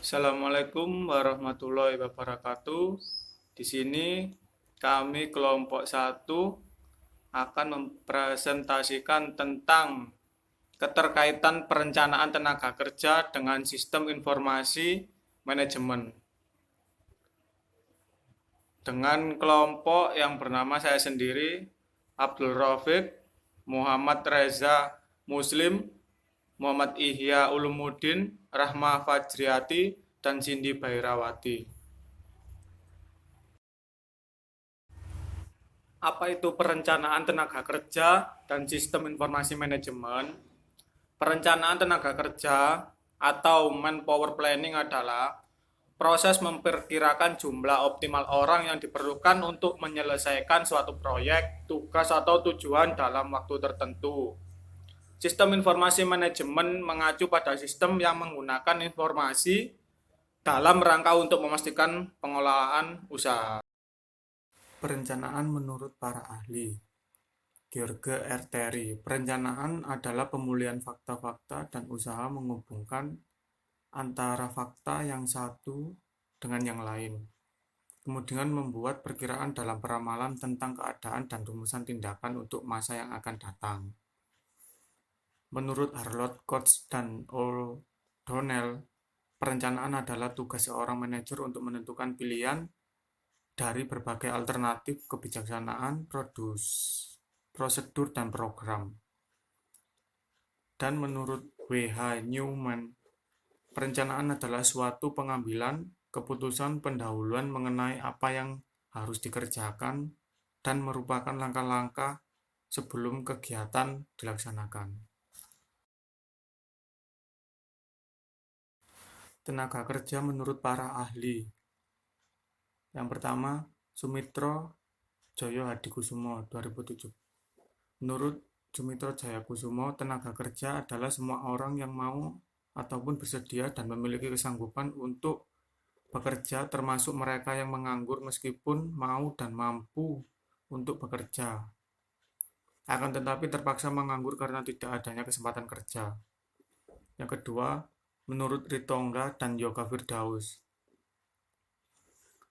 Assalamualaikum warahmatullahi wabarakatuh. Di sini kami kelompok 1 akan mempresentasikan tentang keterkaitan perencanaan tenaga kerja dengan sistem informasi manajemen. Dengan kelompok yang bernama saya sendiri, Abdul Rafiq, Muhammad Reza Muslim, Muhammad Ihya Ulumuddin, Rahma Fajriati, dan Cindy Bairawati. Apa itu perencanaan tenaga kerja dan sistem informasi manajemen? Perencanaan tenaga kerja atau manpower planning adalah proses memperkirakan jumlah optimal orang yang diperlukan untuk menyelesaikan suatu proyek, tugas, atau tujuan dalam waktu tertentu. Sistem informasi manajemen mengacu pada sistem yang menggunakan informasi dalam rangka untuk memastikan pengelolaan usaha. Perencanaan menurut para ahli. George R. Terry, perencanaan adalah pemulihan fakta-fakta dan usaha menghubungkan antara fakta yang satu dengan yang lain. Kemudian membuat perkiraan dalam peramalan tentang keadaan dan rumusan tindakan untuk masa yang akan datang. Menurut Harold Koch dan O'Donnell, perencanaan adalah tugas seorang manajer untuk menentukan pilihan dari berbagai alternatif kebijaksanaan, prosedur, dan program. Dan menurut W.H. Newman, perencanaan adalah suatu pengambilan keputusan pendahuluan mengenai apa yang harus dikerjakan dan merupakan langkah-langkah sebelum kegiatan dilaksanakan. Tenaga kerja menurut para ahli. Yang pertama, Sumitro Joyo Hadikusumo 2007. Menurut Sumitro Jayakusumo, tenaga kerja adalah semua orang yang mau ataupun bersedia dan memiliki kesanggupan untuk bekerja, termasuk mereka yang menganggur meskipun mau dan mampu untuk bekerja, akan tetapi terpaksa menganggur karena tidak adanya kesempatan kerja. Yang kedua, menurut Ritonga dan Yoga Firdaus,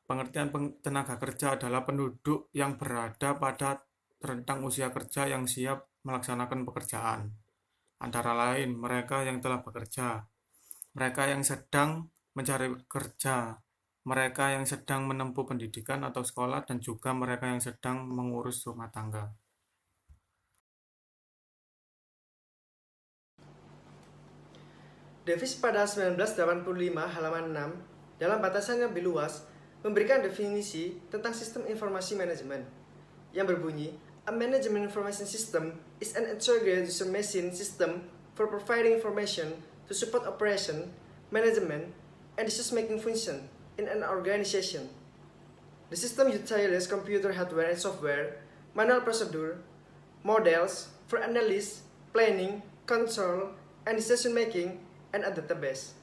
pengertian tenaga kerja adalah penduduk yang berada pada rentang usia kerja yang siap melaksanakan pekerjaan. Antara lain, mereka yang telah bekerja, mereka yang sedang mencari kerja, mereka yang sedang menempuh pendidikan atau sekolah, dan juga mereka yang sedang mengurus rumah tangga. Davis pada 1985 halaman 6 dalam batasan yang lebih luas memberikan definisi tentang sistem informasi manajemen yang berbunyi, a management information system is an integrated user machine system for providing information to support operation, management, and decision-making function in an organization. The system utilizes computer hardware and software, manual procedure, models for analysis, planning, control, and decision-making, and a database.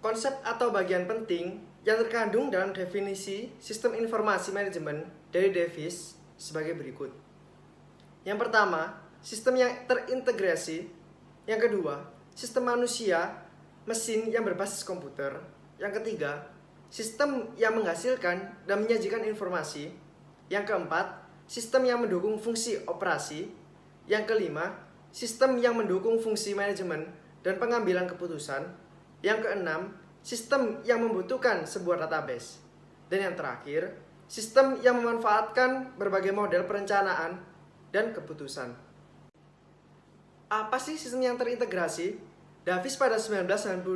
Konsep atau bagian penting yang terkandung dalam definisi sistem informasi manajemen dari Davis sebagai berikut. Yang pertama, sistem yang terintegrasi. Yang kedua, sistem manusia, mesin yang berbasis komputer. Yang ketiga, sistem yang menghasilkan dan menyajikan informasi. Yang keempat, sistem yang mendukung fungsi operasi. Yang kelima, sistem yang mendukung fungsi manajemen dan pengambilan keputusan. Yang keenam, sistem yang membutuhkan sebuah database. Dan yang terakhir, sistem yang memanfaatkan berbagai model perencanaan dan keputusan. Apa sih sistem yang terintegrasi? Davis pada 1992,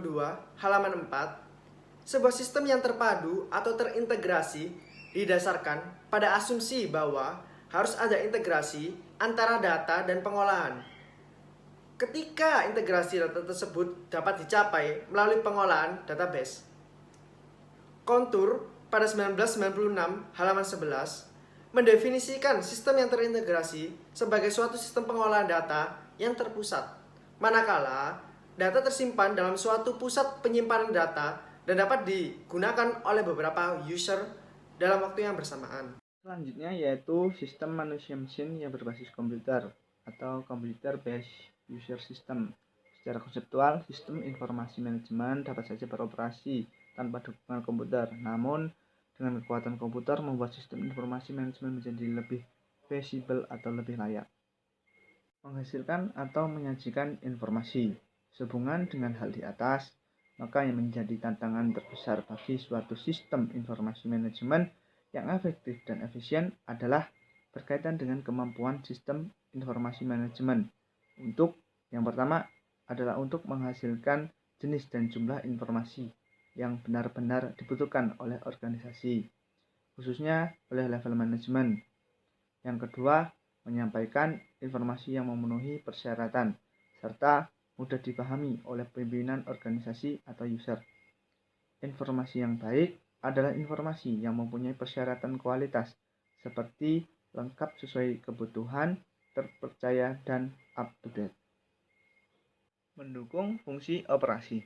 halaman 4, sebuah sistem yang terpadu atau terintegrasi didasarkan pada asumsi bahwa harus ada integrasi antara data dan pengolahan. Ketika integrasi data tersebut dapat dicapai melalui pengolahan database. Kontur pada 1996 halaman 11 mendefinisikan sistem yang terintegrasi sebagai suatu sistem pengolahan data yang terpusat, manakala data tersimpan dalam suatu pusat penyimpanan data dan dapat digunakan oleh beberapa user dalam waktu yang bersamaan. Selanjutnya yaitu sistem manusia mesin yang berbasis komputer atau computer based user system. Secara konseptual, sistem informasi manajemen dapat saja beroperasi tanpa dukungan komputer. Namun, dengan kekuatan komputer membuat sistem informasi manajemen menjadi lebih fleksibel atau lebih layak. Menghasilkan atau menyajikan informasi. Sehubungan dengan hal di atas, maka yang menjadi tantangan terbesar bagi suatu sistem informasi manajemen yang efektif dan efisien adalah berkaitan dengan kemampuan sistem informasi manajemen. Yang pertama adalah untuk menghasilkan jenis dan jumlah informasi yang benar-benar dibutuhkan oleh organisasi, khususnya oleh level manajemen. Yang kedua, menyampaikan informasi yang memenuhi persyaratan, serta mudah dipahami oleh pimpinan organisasi atau user. Informasi yang baik adalah informasi yang mempunyai persyaratan kualitas, seperti lengkap sesuai kebutuhan, terpercaya, dan up-to-date. Mendukung fungsi operasi.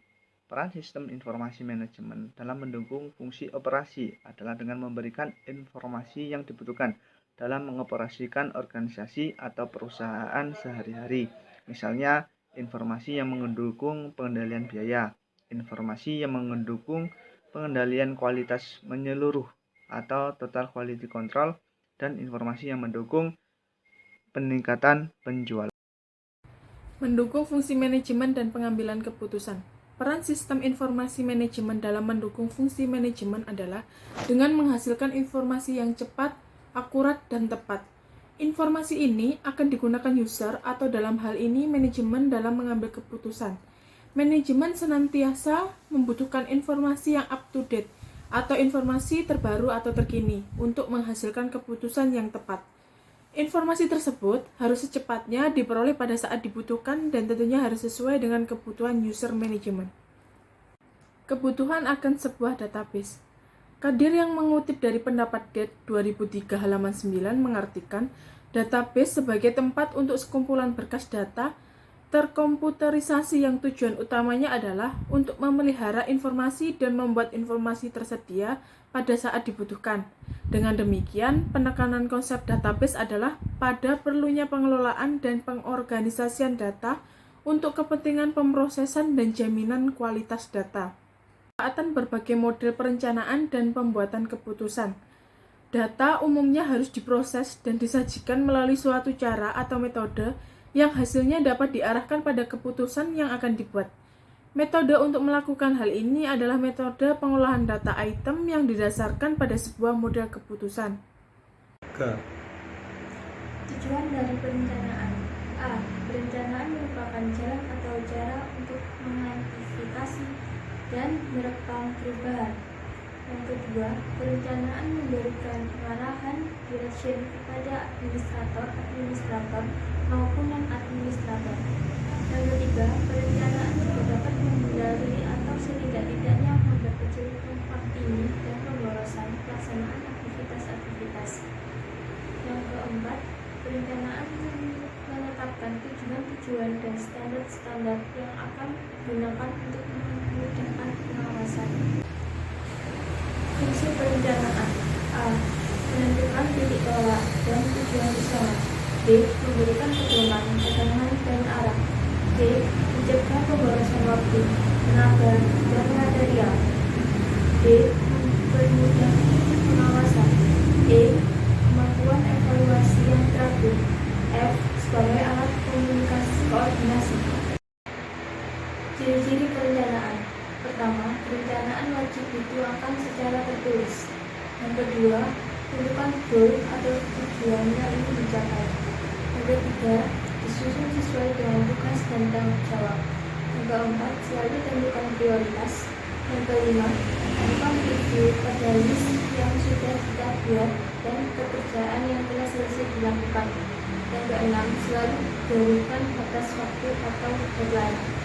Peran sistem informasi manajemen dalam mendukung fungsi operasi adalah dengan memberikan informasi yang dibutuhkan dalam mengoperasikan organisasi atau perusahaan sehari-hari. Misalnya, informasi yang mendukung pengendalian biaya, informasi yang mendukung pengendalian kualitas menyeluruh atau total quality control, dan informasi yang mendukung peningkatan penjualan. Mendukung fungsi manajemen dan pengambilan keputusan. Peran sistem informasi manajemen dalam mendukung fungsi manajemen adalah dengan menghasilkan informasi yang cepat, akurat, dan tepat. Informasi ini akan digunakan user atau dalam hal ini manajemen dalam mengambil keputusan. Manajemen senantiasa membutuhkan informasi yang up-to-date atau informasi terbaru atau terkini untuk menghasilkan keputusan yang tepat. Informasi tersebut harus secepatnya diperoleh pada saat dibutuhkan dan tentunya harus sesuai dengan kebutuhan user manajemen. Kebutuhan akan sebuah database. Kadir yang mengutip dari pendapat DET 2003 halaman 9 mengartikan database sebagai tempat untuk sekumpulan berkas data terkomputerisasi yang tujuan utamanya adalah untuk memelihara informasi dan membuat informasi tersedia pada saat dibutuhkan. Dengan demikian, penekanan konsep database adalah pada perlunya pengelolaan dan pengorganisasian data untuk kepentingan pemrosesan dan jaminan kualitas data. Pemanfaatan berbagai model perencanaan dan pembuatan keputusan. Data umumnya harus diproses dan disajikan melalui suatu cara atau metode yang hasilnya dapat diarahkan pada keputusan yang akan dibuat. Metode untuk melakukan hal ini adalah metode pengolahan data item yang didasarkan pada sebuah model keputusan. Tujuan dari perencanaan. A. Perencanaan merupakan jalan atau cara untuk mengantisipasi dan merekam perubahan. Yang kedua, perencanaan memberikan pengarahan direction kepada administrator maupun non-administrator. Yang ketiga, perencanaan juga dapat menghindari atau setidak-tidaknya memperkecil tumpang tindih dan pemborosan pelaksanaan aktivitas-aktivitas. Yang keempat, perencanaan menetapkan tujuan-tujuan dan standar-standar yang akan digunakan untuk memudahkan pengawasan. Fungsi perencanaan. A. Menentukan titik tolak dan tujuan bersama. B. Memberikan pedoman, pegangan, dan arah. C. Mencegah pemborosan waktu, tenaga, dan material. D. Mempermudah pengawasan. E. Kemampuan evaluasi yang teratur. F. Sebagai alat koordinasi. Ciri-ciri perencanaan. Pertama, perencanaan wajib dituangkan secara tertulis. Yang kedua, tentukan goal atau tujuan yang ingin dicapai. Yang ketiga, disusun sesuai dengan tugas dan tanggung jawab. Yang keempat, selalu tentukan prioritas. Yang kelima, tentukan review pada list yang sudah kita buat dan pekerjaan yang telah selesai dilakukan. Yang keenam, selalu berikan batas waktu atau deadline.